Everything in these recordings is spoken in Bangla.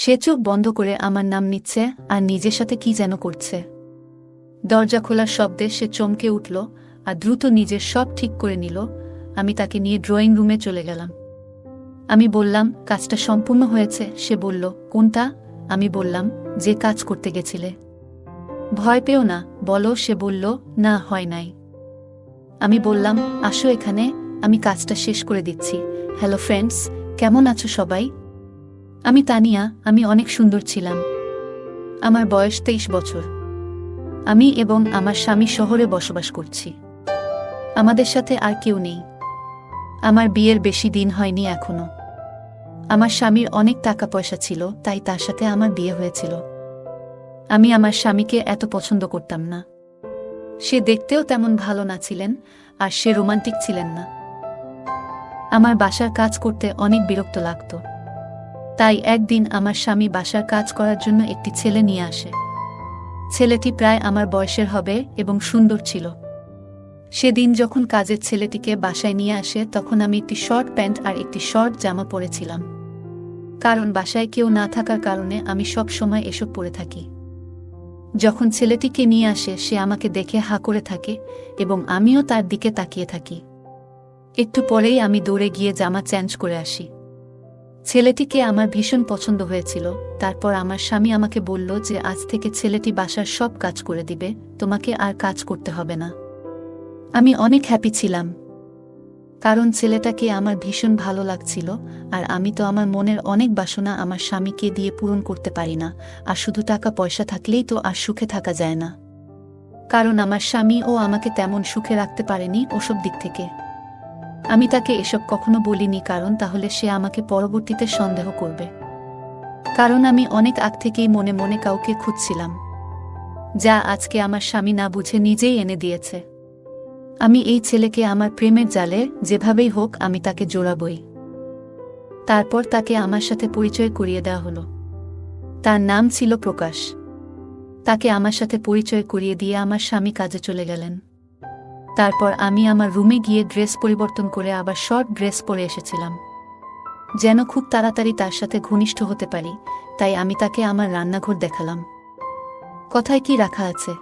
সে চোখ বন্ধ করে আমার নাম নিচ্ছে আর নিজের সাথে কি যেন করছে। দরজা খোলার শব্দে সে চমকে উঠল আর দ্রুত নিজের সব ঠিক করে নিল। আমি তাকে নিয়ে ড্রয়িং রুমে চলে গেলাম। আমি বললাম, কাজটা সম্পূর্ণ হয়েছে। সে বলল, কোনটা? আমি বললাম, যে কাজ করতে গেছিলে। ভয় পেও না, বলো। সে বলল, না, হয় নাই। আমি বললাম, আসো এখানে, আমি কাজটা শেষ করে দিচ্ছি। হ্যালো ফ্রেন্ডস, কেমন আছো সবাই? আমি তানিয়া। আমি অনেক সুন্দর ছিলাম। আমার বয়স 23 বছর। আমি এবং আমার স্বামী শহরে বসবাস করছি। আমাদের সাথে আর কেউ নেই। আমার বিয়ের বেশি দিন হয়নি এখনো। আমার স্বামীর অনেক টাকা পয়সা ছিল, তাই তার সাথে আমার বিয়ে হয়েছিল। আমি আমার স্বামীকে এত পছন্দ করতাম না। সে দেখতেও তেমন ভালো না ছিলেন, আর সে রোমান্টিক ছিলেন না। আমার বাসার কাজ করতে অনেক বিরক্ত লাগত। তাই একদিন আমার স্বামী বাসার কাজ করার জন্য একটি ছেলে নিয়ে আসে। ছেলেটি প্রায় আমার বয়সের হবে এবং সুন্দর ছিল। সেদিন যখন কাজের ছেলেটিকে বাসায় নিয়ে আসে, তখন আমি একটি শর্ট প্যান্ট আর একটি শর্ট জামা পরেছিলাম। কারণ বাসায় কেউ না থাকার কারণে আমি সব সময় এসব পরে থাকি। যখন ছেলেটিকে নিয়ে আসে, সে আমাকে দেখে হাঁ করে থাকে এবং আমিও তার দিকে তাকিয়ে থাকি। একটু পরেই আমি দৌড়ে গিয়ে জামা চেঞ্জ করে আসি। ছেলেটিকে আমার ভীষণ পছন্দ হয়েছিল। তারপর আমার স্বামী আমাকে বলল যে আজ থেকে ছেলেটি বাসার সব কাজ করে দিবে, তোমাকে আর কাজ করতে হবে না। আমি অনেক হ্যাপি ছিলাম, কারণ ছেলেটাকে আমার ভীষণ ভালো লাগছিল। আর আমি তো আমার মনের অনেক বাসনা আমার স্বামীকে দিয়ে পূরণ করতে পারি না। আর শুধু টাকা পয়সা থাকলেই তো আর সুখে থাকা যায় না, কারণ আমার স্বামীও আমাকে তেমন সুখে রাখতে পারেনি ওসব দিক থেকে। আমি তাকে এসব কখনো বলিনি, কারণ তাহলে সে আমাকে পরবর্তীতে সন্দেহ করবে। কারণ আমি অনেক আগ থেকেই মনে মনে কাউকে খুঁজছিলাম, যা আজকে আমার স্বামী না বুঝে নিজেই এনে দিয়েছে। আমি এই ছেলেকে আমার প্রেমের জালে যেভাবেই হোক আমি তাকে জোড়াবই। তারপর তাকে আমার সাথে পরিচয় করিয়ে দেওয়া হলো। তার নাম ছিল প্রকাশ। তাকে আমার সাথে পরিচয় করিয়ে দিয়ে আমার স্বামী কাজে চলে গেলেন। তারপর আমি আমার রুমে গিয়ে ড্রেস পরিবর্তন করে আবার শর্ট ড্রেস পরে এসেছিলাম, যেন খুব তাড়াতাড়ি তার সাথে ঘনিষ্ঠ হতে পারি। তাই আমি তাকে আমার রান্নাঘর দেখালাম। কথায় কি রাখা আছে?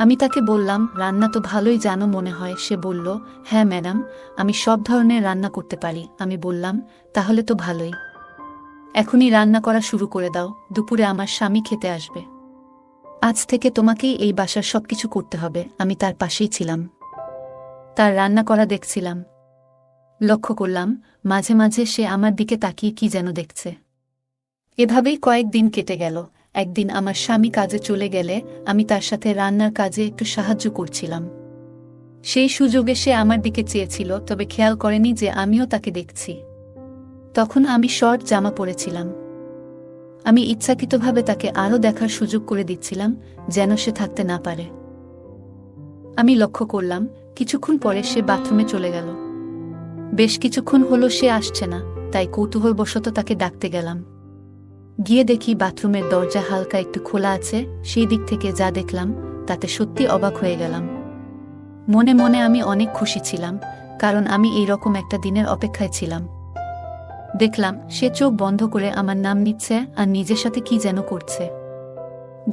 আমি তাকে বললাম, রান্না তো ভালোই জানো মনে হয়। সে বলল, হ্যাঁ ম্যাডাম, আমি সব ধরনের রান্না করতে পারি। আমি বললাম, তাহলে তো ভালোই। এখনই রান্না করা শুরু করে দাও, দুপুরে আমার স্বামী খেতে আসবে। আজ থেকে তোমাকেই এই বাসার সবকিছু করতে হবে। আমি তার পাশেই ছিলাম, তার রান্না করা দেখছিলাম। লক্ষ্য করলাম মাঝে মাঝে সে আমার দিকে তাকিয়ে কি যেন দেখছে। এভাবেই কয়েকদিন কেটে গেল। একদিন আমার স্বামী কাজে চলে গেলে আমি তার সাথে রান্নার কাজে একটু সাহায্য করছিলাম। সেই সুযোগে সে আমার দিকে চেয়েছিল, তবে খেয়াল করেনি যে আমিও তাকে দেখছি। তখন আমি শর্ট জামা পরেছিলাম। আমি ইচ্ছাকৃতভাবে তাকে আরও দেখার সুযোগ করে দিচ্ছিলাম, যেন সে থাকতে না পারে। আমি লক্ষ্য করলাম কিছুক্ষণ পরে সে বাথরুমে চলে গেল। বেশ কিছুক্ষণ হলো সে আসছে না, তাই কৌতূহলবশত তাকে ডাকতে গেলাম। গিয়ে দেখি বাথরুমের দরজা হালকা একটু খোলা আছে। সেই দিক থেকে যা দেখলাম তাতে সত্যি অবাক হয়ে গেলাম। মনে মনে আমি অনেক খুশি ছিলাম, কারণ আমি এই রকম একটা দিনের অপেক্ষায় ছিলাম। দেখলাম সে চোখ বন্ধ করে আমার নাম নিচ্ছে আর নিজের সাথে কি যেন করছে।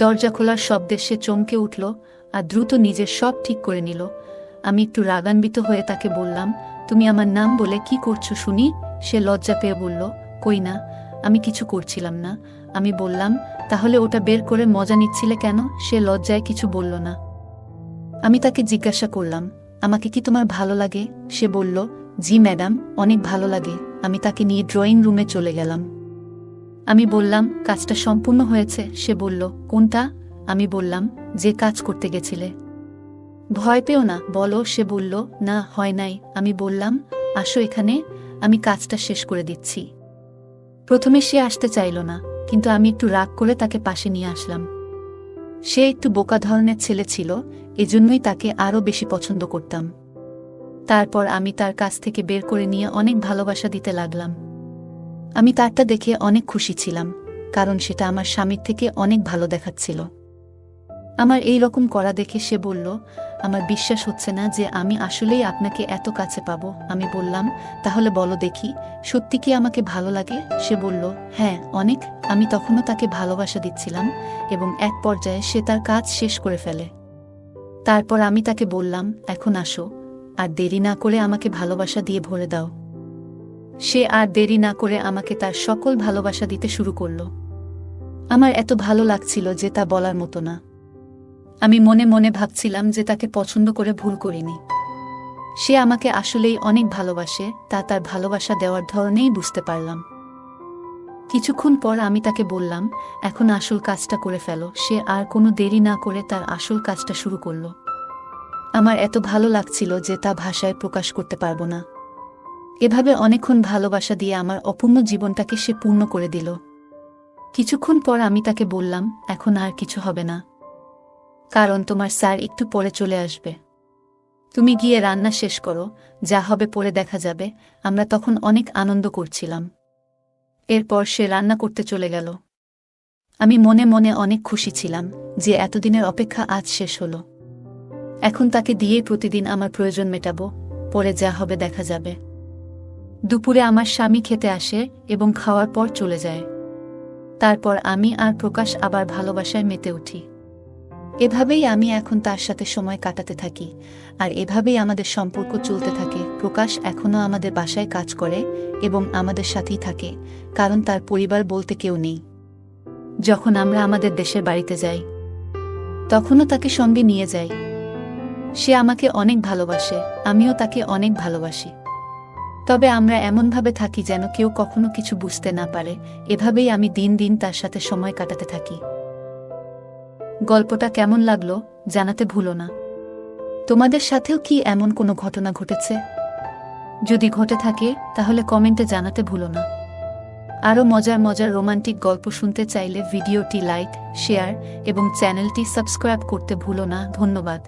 দরজা খোলার শব্দে সে চমকে উঠল আর দ্রুত নিজের সব ঠিক করে নিল। আমি একটু রাগান্বিত হয়ে তাকে বললাম, তুমি আমার নাম বলে কি করছো শুনি? সে লজ্জা পেয়ে বলল, কই না, আমি কিছু করছিলাম না। আমি বললাম, তাহলে ওটা বের করে মজা নিচ্ছিলে কেন? সে লজ্জায় কিছু বলল না। আমি তাকে জিজ্ঞাসা করলাম, আমাকে কি তোমার ভালো লাগে? সে বলল, জি ম্যাডাম, অনেক ভালো লাগে। আমি তাকে নিয়ে ড্রয়িং রুমে চলে গেলাম। আমি বললাম, কাজটা সম্পূর্ণ হয়েছে। সে বলল, কোনটা? আমি বললাম, যে কাজ করতে গেছিলে। ভয় পেও না, বলো। সে বলল, না, হয় নাই। আমি বললাম, আসো এখানে, আমি কাজটা শেষ করে দিচ্ছি। প্রথমে সে আসতে চাইল না, কিন্তু আমি একটু রাগ করে তাকে পাশে নিয়ে আসলাম। সে একটু বোকা ধরনের ছেলে ছিল, এজন্যই তাকে আরও বেশি পছন্দ করতাম। তারপর আমি তার কাছ থেকে বের করে নিয়ে অনেক ভালোবাসা দিতে লাগলাম। আমি তারটা দেখে অনেক খুশি ছিলাম, কারণ সেটা আমার স্বামীর থেকে অনেক ভালো দেখাচ্ছিল। আমার এই রকম করা দেখে সে বলল, আমার বিশ্বাস হচ্ছে না যে আমি আসলেই আপনাকে এত কাছে পাবো। আমি বললাম, তাহলে বলো দেখি, সত্যি কি আমাকে ভালো লাগে? সে বলল, হ্যাঁ অনেক। আমি তখনও তাকে ভালোবাসা দিচ্ছিলাম এবং এক পর্যায়ে সে তার কাজ শেষ করে ফেলে। তারপর আমি তাকে বললাম, এখন আসো, আর দেরি না করে আমাকে ভালোবাসা দিয়ে ভরে দাও। সে আর দেরি না করে আমাকে তার সকল ভালোবাসা দিতে শুরু করল। আমার এত ভালো লাগছিল যে তা বলার মতো না। আমি মনে মনে ভাবছিলাম যে তাকে পছন্দ করে ভুল করিনি। সে আমাকে আসলেই অনেক ভালোবাসে, তা তার ভালোবাসা দেওয়ার ধরনেই বুঝতে পারলাম। কিছুক্ষণ পর আমি তাকে বললাম, এখন আসল কাজটা করে ফেলো। সে আর কোনো দেরি না করে তার আসল কাজটা শুরু করল। আমার এত ভালো লাগছিল যে তা ভাষায় প্রকাশ করতে পারবো না। এভাবে অনেকক্ষণ ভালোবাসা দিয়ে আমার অপূর্ণ জীবনটাকে সে পূর্ণ করে দিল। কিছুক্ষণ পর আমি তাকে বললাম, এখন আর কিছু হবে না, কারণ তোমার স্যার একটু পরে চলে আসবে। তুমি গিয়ে রান্না শেষ করো, যা হবে পরে দেখা যাবে। আমরা তখন অনেক আনন্দ করছিলাম। এরপর সে রান্না করতে চলে গেল। আমি মনে মনে অনেক খুশি ছিলাম যে এতদিনের অপেক্ষা আজ শেষ হলো। এখন তাকে দিয়েই প্রতিদিন আমার প্রয়োজন মেটাবো, পরে যা হবে দেখা যাবে। দুপুরে আমার স্বামী খেতে আসে এবং খাওয়ার পর চলে যায়। তারপর আমি আর প্রকাশ আবার ভালোবাসায় মেতে উঠি। এভাবেই আমি এখন তার সাথে সময় কাটাতে থাকি, আর এভাবেই আমাদের সম্পর্ক চলতে থাকে। প্রকাশ এখনও আমাদের বাসায় কাজ করে এবং আমাদের সাথেই থাকে, কারণ তার পরিবার বলতে কেউ নেই। যখন আমরা আমাদের দেশের বাড়িতে যাই, তখনও তাকে সঙ্গে নিয়ে যাই। সে আমাকে অনেক ভালোবাসে, আমিও তাকে অনেক ভালোবাসি। তবে আমরা এমনভাবে থাকি যেন কেউ কখনো কিছু বুঝতে না পারে। এভাবেই আমি দিন দিন তার সাথে সময় কাটাতে থাকি। গল্পটা কেমন লাগলো জানাতে ভুলো না। তোমাদের সাথেও কি এমন কোনো ঘটনা ঘটেছে? যদি ঘটে থাকে তাহলে কমেন্টে জানাতে ভুলো না। আরও মজার মজার রোমান্টিক গল্প শুনতে চাইলে ভিডিওটি লাইক, শেয়ার এবং চ্যানেলটি সাবস্ক্রাইব করতে ভুলো না। ধন্যবাদ।